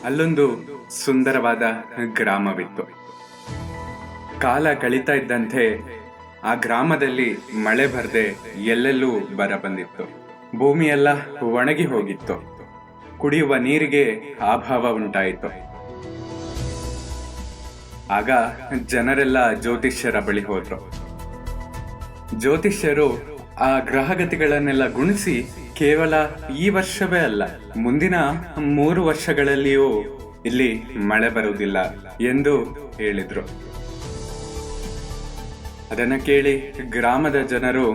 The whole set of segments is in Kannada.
ಅಲ್ಲೊಂದು ಸುಂದರವಾದ ಗ್ರಾಮವಿತ್ತು. ಕಾಲ ಕಳೀತಾ ಇದ್ದಂತೆ ಆ ಗ್ರಾಮದಲ್ಲಿ ಮಳೆ ಬರದೆ ಎಲ್ಲೆಲ್ಲೂ ಬರ ಬಂದಿತ್ತು. ಭೂಮಿಯೆಲ್ಲ ಒಣಗಿ ಹೋಗಿತ್ತು. ಕುಡಿಯುವ ನೀರಿಗೆ ಅಭಾವ ಉಂಟಾಯಿತು. ಆಗ ಜನರೆಲ್ಲ ಜ್ಯೋತಿಷ್ಯರ ಬಳಿ ಹೋದ್ರು. ಜ್ಯೋತಿಷ್ಯರು ಆ ಗ್ರಹಗತಿಗಳನ್ನೆಲ್ಲ ಗುಣಿಸಿ ಕೇವಲ ಈ ವರ್ಷವೇ ಅಲ್ಲ, ಮುಂದಿನ 3 ವರ್ಷಗಳಲ್ಲಿಯೂ ಇಲ್ಲಿ ಮಳೆ ಬರುವುದಿಲ್ಲ ಎಂದು ಹೇಳಿದ್ರು. ಅದನ್ನ ಕೇಳಿ ಗ್ರಾಮದ ಜನರು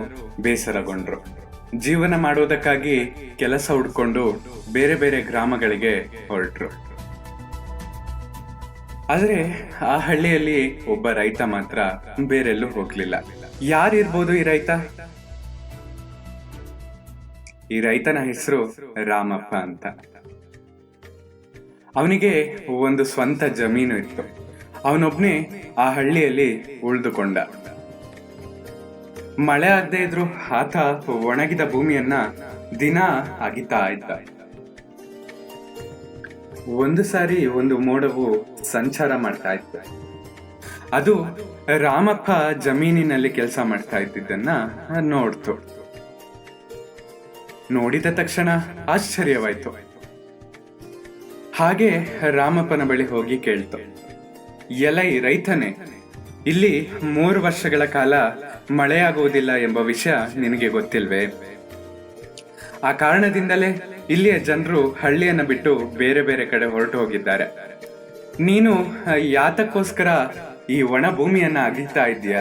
ಬೇಸರಗೊಂಡ್ರು. ಜೀವನ ಮಾಡುವುದಕ್ಕಾಗಿ ಕೆಲಸ ಹುಡ್ಕೊಂಡು ಬೇರೆ ಬೇರೆ ಗ್ರಾಮಗಳಿಗೆ ಹೊರಟ್ರು. ಆದ್ರೆ ಆ ಹಳ್ಳಿಯಲ್ಲಿ ಒಬ್ಬ ರೈತ ಮಾತ್ರ ಬೇರೆಲ್ಲೂ ಹೋಗ್ಲಿಲ್ಲ. ಯಾರಿರ್ಬೋದು ಈ ರೈತ? ಈ ರೈತನ ಹೆಸರು ರಾಮಪ್ಪ ಅಂತ. ಅವನಿಗೆ ಒಂದು ಸ್ವಂತ ಜಮೀನು ಇತ್ತು. ಅವನೊಬ್ನೇ ಆ ಹಳ್ಳಿಯಲ್ಲಿ ಉಳಿದುಕೊಂಡ. ಮಳೆ ಆಗದೆ ಇದ್ರು ಆತ ಒಣಗಿದ ಭೂಮಿಯನ್ನ ದಿನ ಅಗಿತಾ ಇದ್ದ. ಒಂದು ಸಾರಿ ಒಂದು ಮೋಡವು ಸಂಚಾರ ಮಾಡ್ತಾ ಇತ್ತು. ಅದು ರಾಮಪ್ಪ ಜಮೀನಿನಲ್ಲಿ ಕೆಲಸ ಮಾಡ್ತಾ ಇದ್ದಿದ್ದನ್ನ ನೋಡ್ತು. ನೋಡಿದ ತಕ್ಷಣ ಆಶ್ಚರ್ಯವಾಯ್ತು. ಹಾಗೆ ರಾಮಪ್ಪನ ಬಳಿ ಹೋಗಿ ಕೇಳ್ತು, ಎಲೈ ರೈತನೇ, ಇಲ್ಲಿ 3 ವರ್ಷಗಳ ಕಾಲ ಮಳೆಯಾಗುವುದಿಲ್ಲ ಎಂಬ ವಿಷಯ ನಿನಗೆ ಗೊತ್ತಿಲ್ವೇ? ಆ ಕಾರಣದಿಂದಲೇ ಇಲ್ಲಿಯ ಜನರು ಹಳ್ಳಿಯನ್ನ ಬಿಟ್ಟು ಬೇರೆ ಬೇರೆ ಕಡೆ ಹೊರಟು ಹೋಗಿದ್ದಾರೆ. ನೀನು ಯಾತಕ್ಕೋಸ್ಕರ ಈ ಒಣ ಭೂಮಿಯನ್ನ ಅಗಿತಾ ಇದ್ದೀಯ?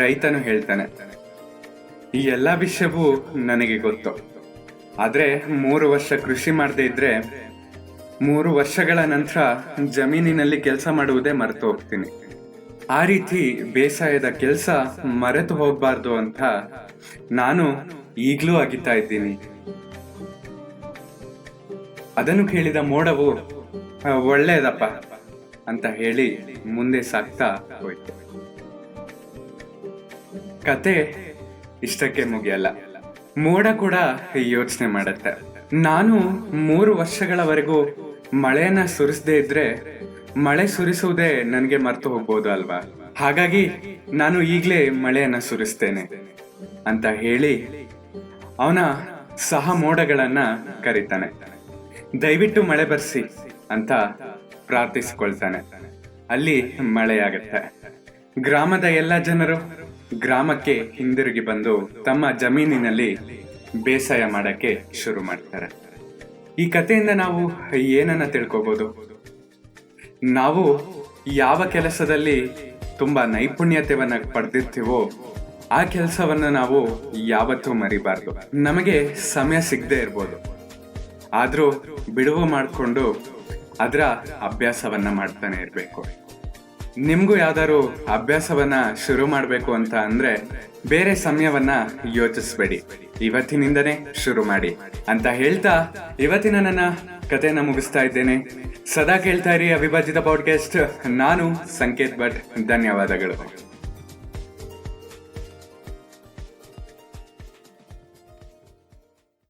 ರೈತನು ಹೇಳ್ತಾನೆ, ಈ ಎಲ್ಲಾ ವಿಷಯವೂ ನನಗೆ ಗೊತ್ತು. ಆದ್ರೆ 3 ವರ್ಷ ಕೃಷಿ ಮಾಡದೇ ಇದ್ರೆ 3 ವರ್ಷಗಳ ನಂತರ ಜಮೀನಿನಲ್ಲಿ ಕೆಲಸ ಮಾಡುವುದೇ ಮರೆತು ಹೋಗ್ತೀನಿ. ಆ ರೀತಿ ಬೇಸಾಯದ ಕೆಲಸ ಮರೆತು ಹೋಗ್ಬಾರ್ದು ಅಂತ ನಾನು ಈಗ್ಲೂ ಅಗಿತಾ ಇದ್ದೀನಿ. ಅದನ್ನು ಕೇಳಿದ ಮೋಡವು ಒಳ್ಳೆಯದಪ್ಪ ಅಂತ ಹೇಳಿ ಮುಂದೆ ಸಾಗ್ತಾ ಹೋಯ್ತು. ಕತೆ ಇಷ್ಟಕ್ಕೆ ಮುಗಿಯಲ್ಲ. ಮೋಡ ಕೂಡ ಯೋಚನೆ ಮಾಡತ್ತೆ, ನಾನು 3 ವರ್ಷಗಳವರೆಗೂ ಮಳೆಯನ್ನ ಸುರಿಸದೇ ಇದ್ರೆ ಮಳೆ ಸುರಿಸುವುದೇ ನನಗೆ ಮರ್ತು ಹೋಗ್ಬೋದು ಅಲ್ವಾ? ಹಾಗಾಗಿ ನಾನು ಈಗ್ಲೇ ಮಳೆಯನ್ನ ಸುರಿಸ್ತೇನೆ ಅಂತ ಹೇಳಿ ಅವನ ಸಹ ಮೋಡಗಳನ್ನ ಕರೀತಾನೆ. ದಯವಿಟ್ಟು ಮಳೆ ಬರ್ಸಿ ಅಂತ ಪ್ರಾರ್ಥಿಸಿಕೊಳ್ತಾನೆ. ಅಲ್ಲಿ ಮಳೆಯಾಗತ್ತೆ. ಗ್ರಾಮದ ಎಲ್ಲ ಜನರು ಗ್ರಾಮಕ್ಕೆ ಹಿಂದಿರುಗಿ ಬಂದು ತಮ್ಮ ಜಮೀನಿನಲ್ಲಿ ಬೇಸಾಯ ಮಾಡಕ್ಕೆ ಶುರು ಮಾಡ್ತಾರೆ. ಈ ಕಥೆಯಿಂದ ನಾವು ಏನನ್ನ ತಿಳ್ಕೋಬಹುದು? ನಾವು ಯಾವ ಕೆಲಸದಲ್ಲಿ ತುಂಬಾ ನೈಪುಣ್ಯತೆಯನ್ನ ಪಡೆದಿರ್ತೀವೋ ಆ ಕೆಲಸವನ್ನ ನಾವು ಯಾವತ್ತೂ ಮರಿಬಾರ್ದು. ನಮಗೆ ಸಮಯ ಸಿಗದೆ ಇರ್ಬೋದು, ಆದ್ರೂ ಬಿಡುವು ಮಾಡಿಕೊಂಡು ಅದರ ಅಭ್ಯಾಸವನ್ನ ಮಾಡ್ತಾನೆ ಇರ್ಬೇಕು. ನಿಮ್ಗೂ ಯಾವ್ದಾದ್ರು ಅಭ್ಯಾಸವನ್ನ ಶುರು ಮಾಡ್ಬೇಕು ಅಂತ ಅಂದ್ರೆ ಬೇರೆ ಸಮಯವನ್ನ ಯೋಚಿಸ್ಬೇಡಿ, ಇವತ್ತಿನಿಂದನೇ ಶುರು ಮಾಡಿ ಅಂತ ಹೇಳ್ತಾ ಇವತ್ತಿನ ನನ್ನ ಕಥೆಯನ್ನ ಮುಗಿಸ್ತಾ ಇದ್ದೇನೆ. ಸದಾ ಕೇಳ್ತಾ ಇರಿ ಅವಿಭಾಜಿತ ಪಾಡ್ಕಾಸ್ಟ್. ನಾನು ಸಂಕೇತ್ ಭಟ್. ಧನ್ಯವಾದಗಳು.